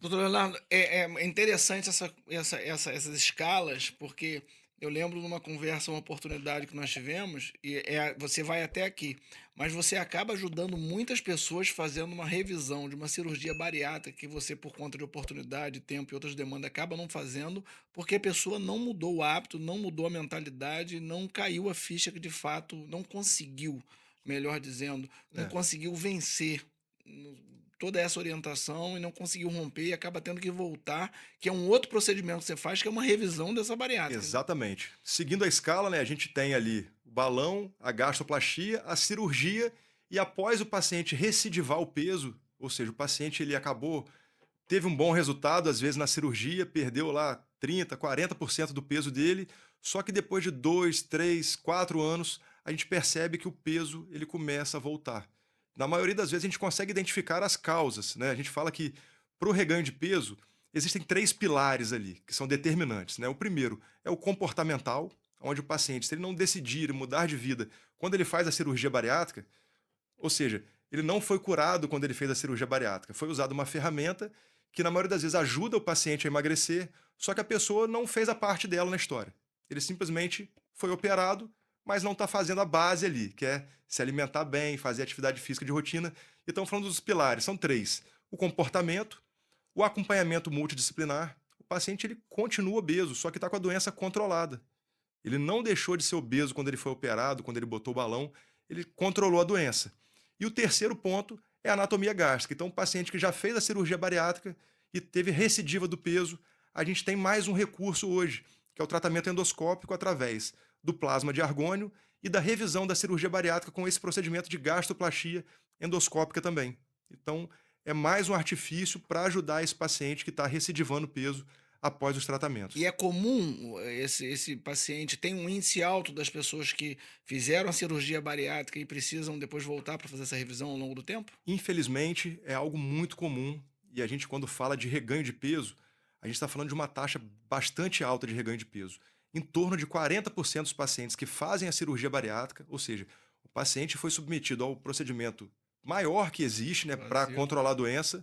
Doutor Leonardo, é interessante essas escalas, porque eu lembro numa conversa, uma oportunidade que nós tivemos, você vai até aqui, mas você acaba ajudando muitas pessoas fazendo uma revisão de uma cirurgia bariátrica que você, por conta de oportunidade, tempo e outras demandas, acaba não fazendo, porque a pessoa não mudou o hábito, não mudou a mentalidade, não caiu a ficha que de fato não conseguiu, melhor dizendo, não É, conseguiu vencer toda essa orientação e não conseguiu romper e acaba tendo que voltar, que é um outro procedimento que você faz, que é uma revisão dessa bariátrica. exatamente. Seguindo a escala, né, a gente tem ali o balão, a gastroplastia, a cirurgia e após o paciente recidivar o peso, ou seja, o paciente ele acabou teve um bom resultado, às vezes na cirurgia, perdeu lá 30, 40% do peso dele, só que depois de 2, 3, 4 anos, a gente percebe que o peso ele começa a voltar. Na maioria das vezes a gente consegue identificar as causas, né? A gente fala que para o reganho de peso existem três pilares ali que são determinantes, né? O primeiro é o comportamental, onde o paciente, se ele não decidir mudar de vida quando ele faz a cirurgia bariátrica, ou seja, ele não foi curado quando ele fez a cirurgia bariátrica. Foi usada uma ferramenta que, na maioria das vezes, ajuda o paciente a emagrecer, só que a pessoa não fez a parte dela na história. Ele simplesmente foi operado, mas não está fazendo a base ali, que é se alimentar bem, fazer atividade física de rotina. E estamos falando dos pilares, são três: o comportamento, o acompanhamento multidisciplinar. O paciente ele continua obeso, só que está com a doença controlada. Ele não deixou de ser obeso quando ele foi operado, quando ele botou o balão, ele controlou a doença. E o terceiro ponto é a anatomia gástrica. Então, o paciente que já fez a cirurgia bariátrica e teve recidiva do peso, a gente tem mais um recurso hoje, que é o tratamento endoscópico através do plasma de argônio e da revisão da cirurgia bariátrica com esse procedimento de gastroplastia endoscópica também. Então, é mais um artifício para ajudar esse paciente que está recidivando peso após os E tratamentos. é comum esse paciente tem um índice alto das pessoas que fizeram a cirurgia bariátrica e precisam depois voltar para fazer essa revisão ao longo do tempo? Infelizmente, é algo muito comum e a gente, quando fala de reganho de peso, a gente está falando de uma taxa bastante alta de reganho de peso. Em torno de 40% dos pacientes que fazem a cirurgia bariátrica, ou seja, o paciente foi submetido ao procedimento maior que existe, né, para Brasil. controlar a doença,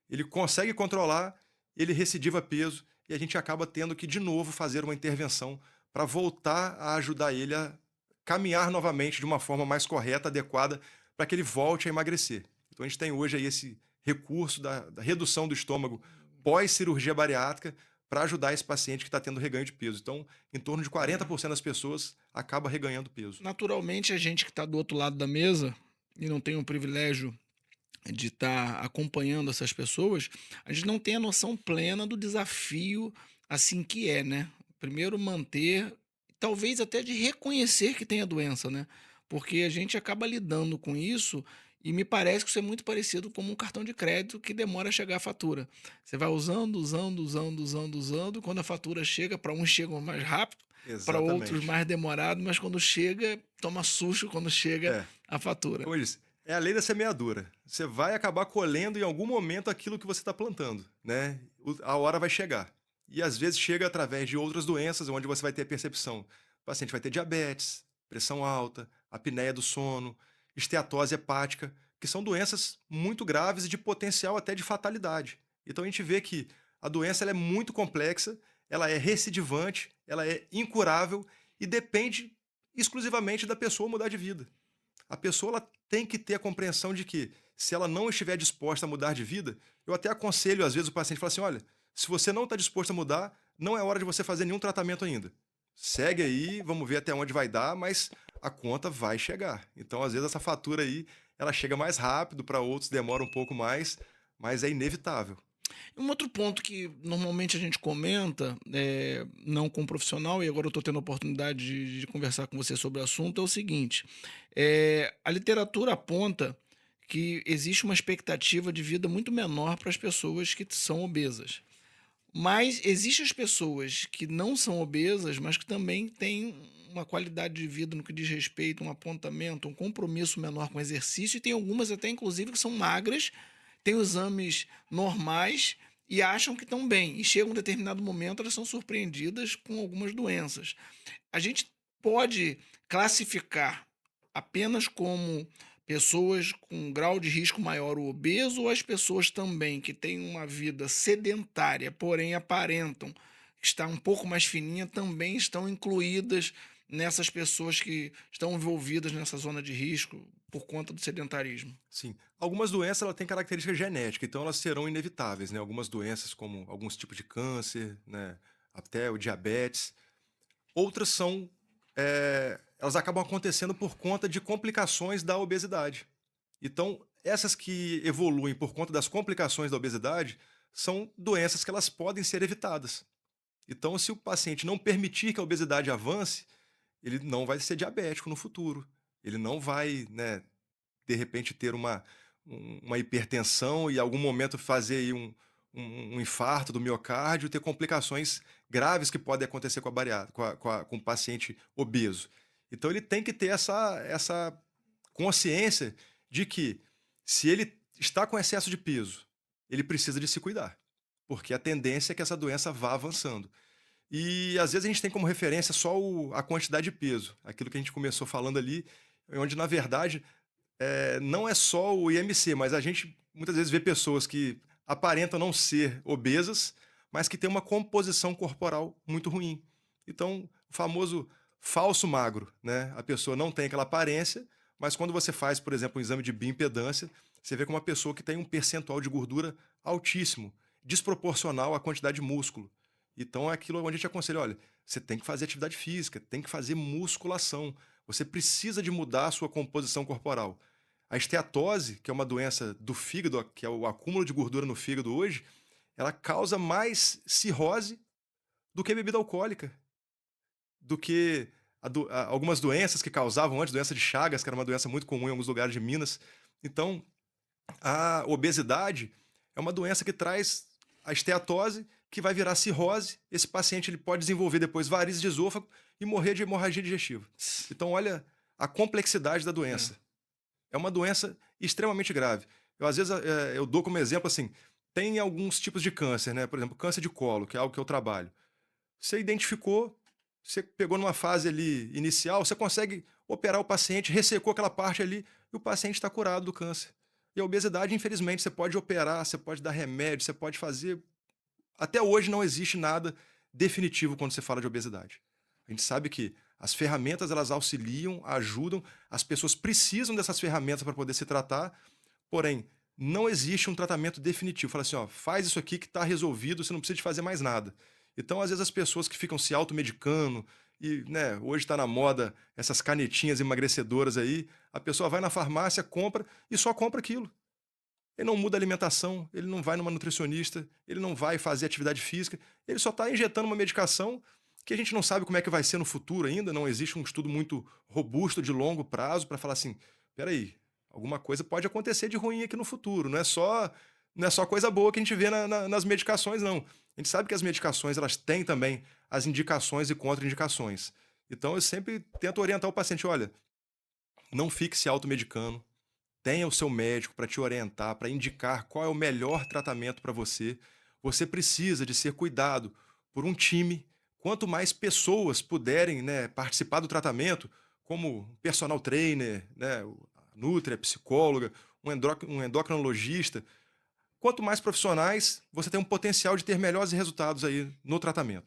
ele consegue controlar, ele recidiva peso e a gente acaba tendo que, de novo, fazer uma intervenção para voltar a ajudar ele a caminhar novamente de uma forma mais correta, adequada, para que ele volte a emagrecer. Então a gente tem hoje aí esse recurso da redução do estômago pós-cirurgia bariátrica para ajudar esse paciente que está tendo reganho de peso. Então, em torno de É. 40% das pessoas acaba reganhando peso. Naturalmente, a gente que está do outro lado da mesa e não tem o privilégio de estar acompanhando essas pessoas, a gente não tem a noção plena do desafio assim que é, né? Primeiro manter, talvez até de reconhecer que tem a doença, né? Porque a gente acaba lidando com isso e me parece que isso é muito parecido como um cartão de crédito que demora a chegar a fatura. Você vai usando, usando, usando, usando, usando, quando a fatura chega, para uns chegam mais rápido, para outros Exatamente. mais demorado, mas quando chega, toma susto quando chega É. a fatura. Como eu disse, é a lei da semeadura. Você vai acabar colhendo em algum momento aquilo que você está plantando, né? A hora vai chegar. E às vezes chega através de outras doenças, onde você vai ter percepção. O paciente vai ter diabetes, pressão alta, apneia do sono, esteatose hepática, que são doenças muito graves e de potencial até de fatalidade. Então a gente vê que a doença ela é muito complexa, ela é recidivante, ela é incurável e depende exclusivamente da pessoa mudar de vida. A pessoa ela tem que ter a compreensão de que, se ela não estiver disposta a mudar de vida, eu até aconselho, às vezes, o paciente fala assim: olha, se você não está disposto a mudar, não é hora de você fazer nenhum tratamento ainda. Segue aí, vamos ver até onde vai dar, mas a conta vai chegar. Então, às vezes, essa fatura aí, ela chega mais rápido, para outros demora um pouco mais, mas é inevitável. Um outro ponto que normalmente a gente comenta, não com um profissional, e agora eu estou tendo a oportunidade de conversar com você sobre o assunto, é o seguinte: a literatura aponta que existe uma expectativa de vida muito menor para as pessoas que são obesas. Mas existem as pessoas que não são obesas, mas que também têm uma qualidade de vida no que diz respeito, um apontamento, um compromisso menor com o exercício, e tem algumas até, inclusive, que são magras, têm exames normais e acham que estão bem. E chega um determinado momento, elas são surpreendidas com algumas doenças. A gente pode classificar apenas como Pessoas com grau de risco maior, o obeso, ou as pessoas também que têm uma vida sedentária, porém aparentam estar um pouco mais fininha, também estão incluídas nessas pessoas que estão envolvidas nessa zona de risco por conta do sedentarismo? Sim. Algumas doenças ela têm característica genética, então elas serão inevitáveis, né? Algumas doenças, como alguns tipos de câncer, né? Até o diabetes. Outras são, elas acabam acontecendo por conta de complicações da obesidade. Então, essas que evoluem por conta das complicações da obesidade são doenças que elas podem ser evitadas. Então, se o paciente não permitir que a obesidade avance, ele não vai ser diabético no futuro. Ele não vai, né, de repente ter uma hipertensão e em algum momento fazer aí um infarto do miocárdio, ter complicações graves que podem acontecer com a bariátrica, com o paciente obeso. Então ele tem que ter essa consciência de que se ele está com excesso de peso, ele precisa de se cuidar, porque a tendência é que essa doença vá avançando. E às vezes a gente tem como referência só a quantidade de peso, aquilo que a gente começou falando ali, onde na verdade não é só o IMC, mas a gente muitas vezes vê pessoas que aparentam não ser obesas, mas que têm uma composição corporal muito ruim. Então, o famoso falso magro, né? A pessoa não tem aquela aparência, mas quando você faz, por exemplo, um exame de bioimpedância, você vê que uma pessoa que tem um percentual de gordura altíssimo, desproporcional à quantidade de músculo. Então, é aquilo onde a gente aconselha, olha, você tem que fazer atividade física, tem que fazer musculação. Você precisa de mudar a sua composição corporal. A esteatose, que é uma doença do fígado, que é o acúmulo de gordura no fígado hoje, ela causa mais cirrose do que bebida alcoólica, do que algumas doenças que causavam antes, doença de Chagas, que era uma doença muito comum em alguns lugares de Minas. Então, a obesidade é uma doença que traz a esteatose, que vai virar cirrose. Esse paciente ele pode desenvolver depois varizes de esôfago e morrer de hemorragia digestiva. Então, olha a complexidade da É. doença. É uma doença extremamente grave. Eu, às vezes, eu dou como exemplo assim: tem alguns tipos de câncer, né? Por exemplo, câncer de colo, que é algo que eu trabalho. Você identificou, você pegou numa fase ali inicial, você consegue operar o paciente, ressecou aquela parte ali e o paciente está curado do câncer. E a obesidade, infelizmente, você pode operar, você pode dar remédio, você pode fazer. Até hoje não existe nada definitivo quando você fala de obesidade. A gente sabe que as ferramentas elas auxiliam, ajudam, as pessoas precisam dessas ferramentas para poder se tratar, porém, não existe um tratamento definitivo. Fala assim, ó, faz isso aqui que está resolvido, você não precisa de fazer mais nada. Então, às vezes, as pessoas que ficam se automedicando, e né, hoje está na moda essas canetinhas emagrecedoras aí, a pessoa vai na farmácia, compra e só compra aquilo. Ele não muda a alimentação, ele não vai numa nutricionista, ele não vai fazer atividade física, ele só está injetando uma medicação que a gente não sabe como é que vai ser no futuro ainda, não existe um estudo muito robusto de longo prazo para falar assim, peraí, alguma coisa pode acontecer de ruim aqui no futuro, não é só coisa boa que a gente vê nas medicações, não. A gente sabe que as medicações elas têm também as indicações e contraindicações. Então eu sempre tento orientar o paciente, olha, não fique se automedicando, tenha o seu médico para te orientar, para indicar qual é o melhor tratamento para você. Você precisa de ser cuidado por um time. Quanto mais pessoas puderem, né, participar do tratamento, como personal trainer, né, a nutri, a psicóloga, um endocrinologista, quanto mais profissionais, você tem um potencial de ter melhores resultados aí no tratamento.